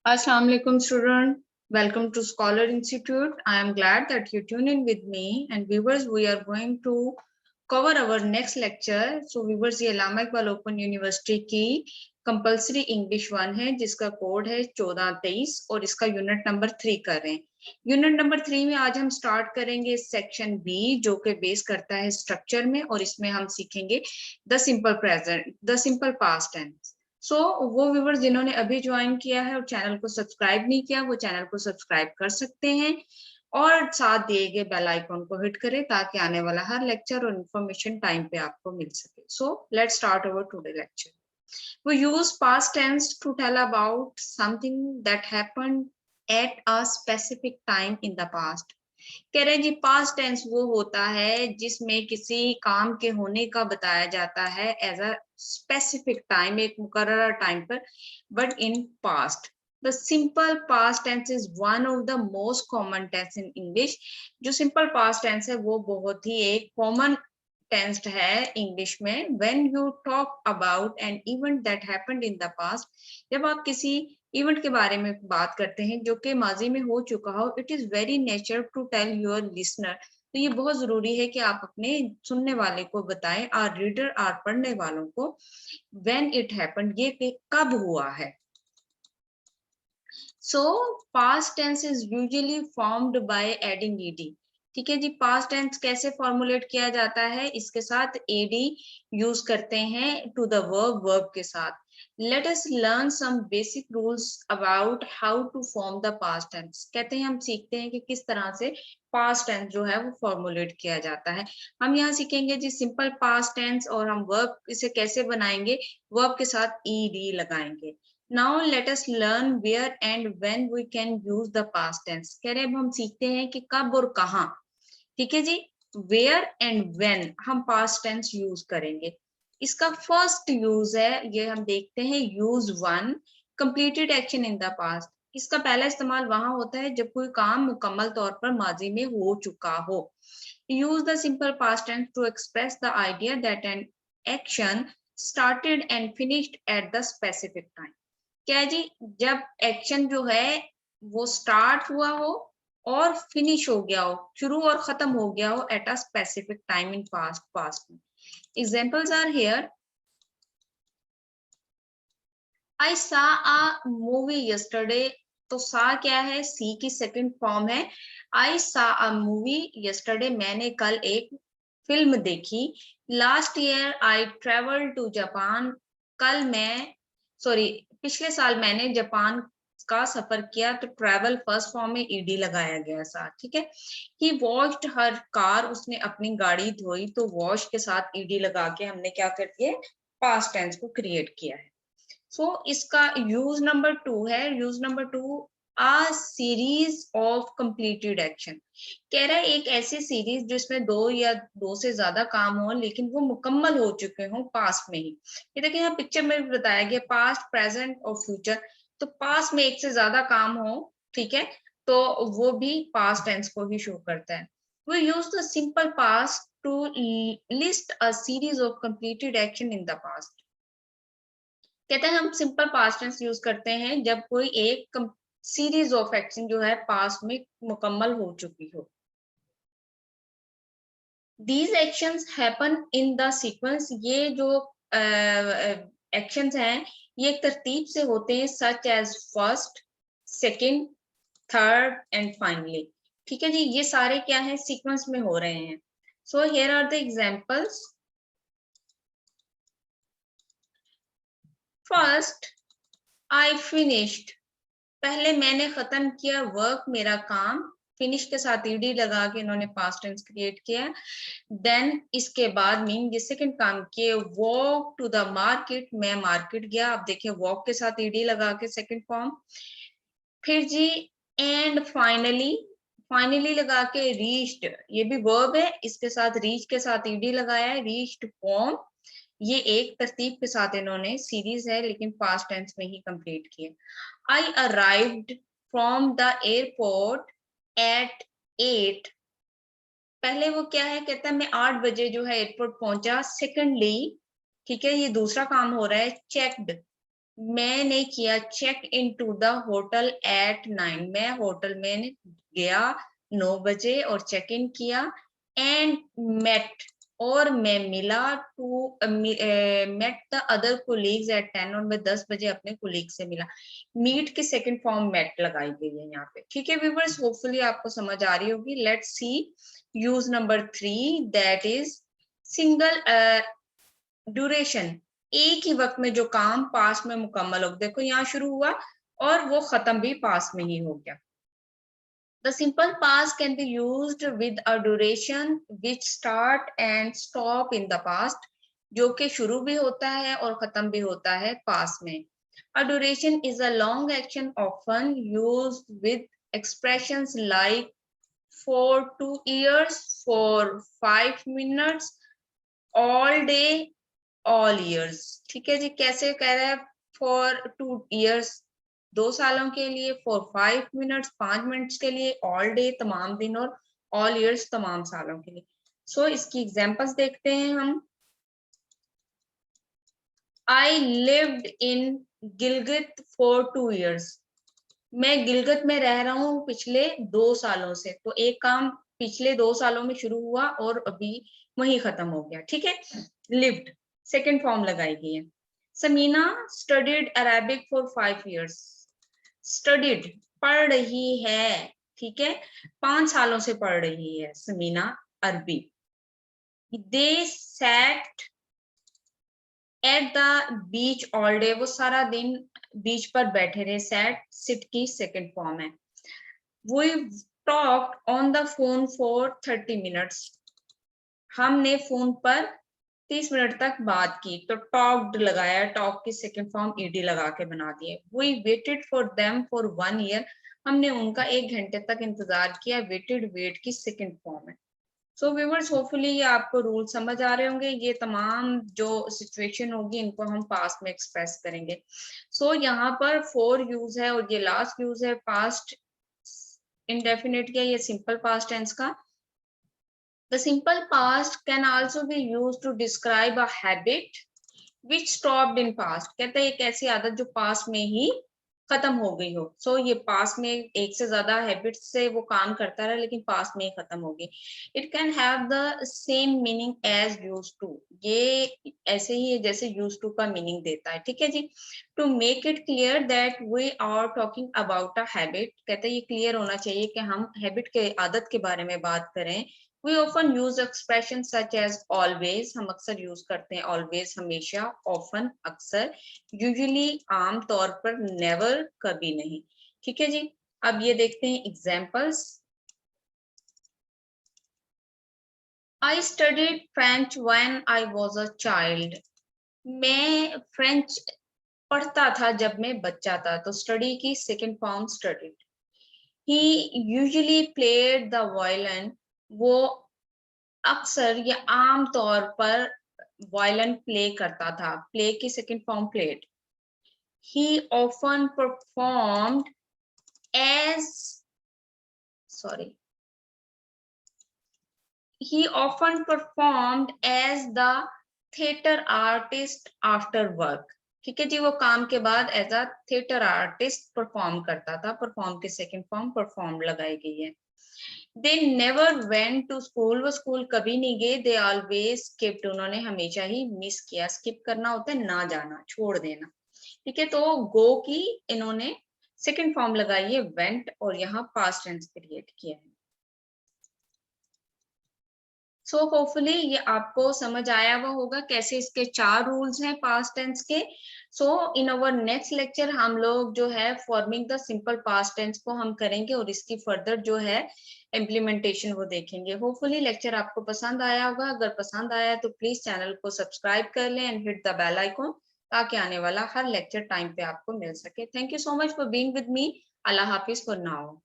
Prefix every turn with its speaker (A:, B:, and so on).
A: Assalamu alaikum student. Welcome to Scholar Institute. I am glad that you tune in with me and viewers we are going to cover our next lecture. So viewers ये अल्लामा Iqbal open university की compulsory English 1 है जिसका code है 1423 और इसका unit number 3 कर रहे हैं। यूनिट नंबर 3 में आज हम स्टार्ट करेंगे सेक्शन बी जो कि बेस करता है स्ट्रक्चर में और इसमें हम सीखेंगे द सिंपल पास्ट टेंस। वो व्यूवर्स जिन्होंने अभी ज्वाइन किया है और चैनल को सब्सक्राइब नहीं किया वो चैनल को सब्सक्राइब कर सकते हैं और साथ दिए गए बेल आइकन को हिट करें ताकि आने वाला हर लेक्चर और इन्फॉर्मेशन टाइम पे आपको मिल सके। So let's start our today lecture. We use past tense to tell about something that happened at a specific time in the past. कह रहे हैं जी पास्ट टेंस वो होता है जिसमें किसी काम के होने का बताया जाता है एज अ स्पेसिफिक टाइम, एक मुकर्रर टाइम पर, but in past. The simple past tense is one of the most common tense in English. जो सिंपल पास्ट टेंस है वो बहुत ही एक कॉमन टेंस्ड है इंग्लिश में। When you talk about an event that happened in the past, जब आप किसी इवेंट के बारे में बात करते हैं जो कि माजी में हो चुका हो, it is very nature to tell your listener. तो ये बहुत जरूरी है कि आप अपने सुनने वाले को बताएं, आर रीडर आर पढ़ने वालों को, व्हेन इट हैपेंड, ये कब हुआ है। So past tense is usually formed by adding E D. ठीक है जी, पास्ट टेंस कैसे फॉर्मुलेट किया जाता है, इसके साथ एडी यूज करते हैं टू द वर्ब के साथ। Let us learn some basic rules about how to form the past tense. कहते हैं हम सीखते हैं कि किस तरह से पास्ट टेंस जो है वो फॉर्मुलेट किया जाता है। हम यहाँ सीखेंगे जी सिंपल पास्ट टेंस और हम वर्ब इसे कैसे बनाएंगे, वर्ब के साथ ईडी लगाएंगे। Now let us learn where and when we can use the past tense. कह रहे अब हम सीखते हैं कि कब और कहाँ। ठीक है जी, where and when हम past tense यूज करेंगे। इसका फर्स्ट यूज है, ये हम देखते हैं, use one, completed action in the past। इसका पहला इस्तेमाल वहां होता है जब कोई काम मुकम्मल तौर पर माजी में हो चुका हो। Use the simple past tense to express the idea that an action started and finished at the specific time। क्या है जी, जब एक्शन जो है वो स्टार्ट हुआ हो और फिनिश हो गया हो, शुरू और खत्म हो गया हो at a specific time in past में। Examples are here. I saw a movie yesterday. तो सा क्या है, सी की सेकंड फॉर्म है। आई सा अ मूवी यस्टरडे, मैंने कल एक फिल्म देखी। Last year I travel to Japan. कल मैं पिछले साल मैंने जापान का सफर किया। तो ट्रेवल फर्स्ट फॉर्म में ईडी लगाया गया साथ। ठीक है। ही वॉश्ड हर कार, उसने अपनी गाड़ी धोई। तो वॉश के साथ ईडी लगा के हमने क्या कर दिया, पास्ट टेंस को क्रिएट किया है। सो इसका यूज नंबर 2 है। Use number 2, a series of completed action. कह रहा है एक ऐसी सीरीज जिसमें दो या दो से ज्यादा काम हो लेकिन वो मुकम्मल हो चुके हों पास्ट में ही। ये देखिए यहाँ पिक्चर में भी बताया गया पास्ट, प्रेजेंट और फ्यूचर। तो पास्ट में एक से ज्यादा काम हो, ठीक है, तो वो भी पास्ट टेंस को ही शो करता है। We use the simple past to list a series of completed action in the past। कहते हैं हम सिंपल पास्ट टेंस यूज करते हैं जब कोई एक सीरीज ऑफ एक्शन जो है पास्ट में मुकम्मल हो चुकी हो। These actions happen in the sequence। ये जो एक्शंस हैं ये एक तरतीब से होते हैं, such as first, second, third and finally. ठीक है जी, ये सारे क्या हैं, सीक्वेंस में हो रहे हैं। So here are the examples. First, I finished, पहले मैंने खत्म किया वर्क, मेरा काम। फिनिश के साथ ईडी लगा के इन्होंने पास्ट टेंस क्रिएट किया। देन इसके बाद मीन ये सेकंड काम किए, वॉक टू द मार्केट, मैं मार्केट गया। अब देखिए वॉक के साथ ईडी लगा के सेकंड फॉर्म। फिर जी एंड फाइनली, फाइनली लगा के रीच्ड, ये भी वर्ब है, इसके साथ रीच के साथ ईडी लगाया है, रीच्ड फॉर्म। ये एक तरतीब के साथ इन्होंने, सीरीज है लेकिन पास्ट टेंस में ही कंप्लीट किया। आई arrived from the airport at 8। पहले वो क्या है, कहता है मैं 8 बजे जो है एयरपोर्ट पहुंचा। सेकंडली, ठीक है, ये दूसरा काम हो रहा है, चेक्ड, मैंने किया check in to the hotel at 9, मैं होटल में गया 9 बजे और चेक इन किया। एंड मेट, और मैं मिला to met the other colleagues at 10, और मैं 10 बजे अपने कोलीग से मिला। मीट की सेकंड फॉर्म मेट लगाई गई है यहाँ पे। ठीक है व्यूअर्स, होपफुली आपको समझ आ रही होगी। Let's see use number 3, that is single duration. एक ही वक्त में जो काम पास में मुकम्मल हो, देखो यहाँ शुरू हुआ और वो खत्म भी पास में ही हो गया। The simple past can be used with a duration which start and stop in the past, जो कि शुरू भी होता है और खत्म भी होता है पास में। A duration is a long action often used with expressions like for 2 years, for 5 minutes, all day, all years। ठीक है जी, कैसे कह रहा है? For 2 years 2 सालों के लिए, for 5 minutes 5 मिनट्स के लिए, all day तमाम दिन, और all years तमाम सालों के लिए। सो इसकी एग्जांपल्स देखते हैं हम। I lived in Gilgit for 2 years। मैं गिलगित में रह रहा हूँ पिछले 2 सालों से। तो एक काम पिछले 2 सालों में शुरू हुआ और अभी वहीं खत्म हो गया। ठीक है, लिव्ड सेकंड फॉर्म लगाई गई है। Sameena studied Arabic for 5 years। Studied पढ़ रही है, ठीक है, 5 सालों से पढ़ रही है Samina Arabi. They sat at the beach all day, वो सारा दिन बीच पर बैठे रहे। सैट सिट की सेकंड फॉर्म है। We talked on the phone for 30 minutes। हमने फोन पर 30 मिनट तक बात की। तो टॉक्ड लगाया, टॉक की सेकंड फॉर्म ईडी लगा के बना दिए। We waited for them for 1 year। हमने उनका 1 घंटे तक इंतजार किया। वेटेड वेट की सेकंड फॉर्म है। सो व्यूअर्स, होपफुली ये आपको रूल समझ आ रहे होंगे। ये तमाम जो सिचुएशन होगी इनको हम पास्ट में एक्सप्रेस करेंगे। सो यहाँ पर 4 यूज है और ये लास्ट यूज है पास्ट इंडेफिनिट का, ये सिंपल पास्ट टेंस का। The simple past can also be used to describe a habit which stopped in past। कहते हैं एक ऐसी आदत जो पास में ही खत्म हो गई हो। सो ये पास में एक से ज्यादा हैबिट्स से वो काम करता रहा लेकिन पास में ही खत्म हो गई। It can have the same meaning as use to. ये ऐसे ही है जैसे यूज टू का मीनिंग देता है। ठीक है जी, to make it clear that we are talking about a habit. कहते हैं ये क्लियर होना चाहिए कि हम हैबिट के आदत के बारे में बात करें। We often use expressions such as always। हम अक्सर यूज करते हैं always, हमेशा, often, अक्सर, usually, आम तौर पर, never, कभी नहीं। ठीक है जी, अब ये देखते हैं examples. I studied French when I was a child। मैं फ्रेंच पढ़ता था जब मैं बच्चा था। तो स्टडी की second form studied. He usually played the violin। वो अक्सर या आम तौर पर वायलिन प्ले करता था। प्ले की second form played. He often performed as he often performed as the theater artist after work। ठीक है जी, वो काम के बाद as a theatre artist perform करता था। परफॉर्म की सेकंड फॉर्म परफॉर्म लगाई गई है। They never went to school। वो स्कूल कभी नहीं गए। They always skipped। उन्होंने हमेशा ही मिस किया। स्किप करना होता है ना जाना, छोड़ देना। ठीक है, तो गो की इन्होंने सेकंड फॉर्म लगाई है went और यहाँ पास्ट टेंस क्रिएट किया है। सो होपफुली ये आपको समझ आया हुआ होगा कैसे इसके 4 रूल्स हैं पास्ट टेंस के। सो इन अवर नेक्स्ट लेक्चर हम लोग जो है forming the simple past tense को हम करेंगे और इसकी फर्दर जो है इम्प्लीमेंटेशन वो देखेंगे। होपफुली लेक्चर आपको पसंद आया होगा। अगर पसंद आया तो प्लीज चैनल को सब्सक्राइब कर लें and hit the bell icon, ताकि आने वाला हर लेक्चर टाइम पे आपको मिल सके। Thank you so much for being with me. Allah Hafiz for now.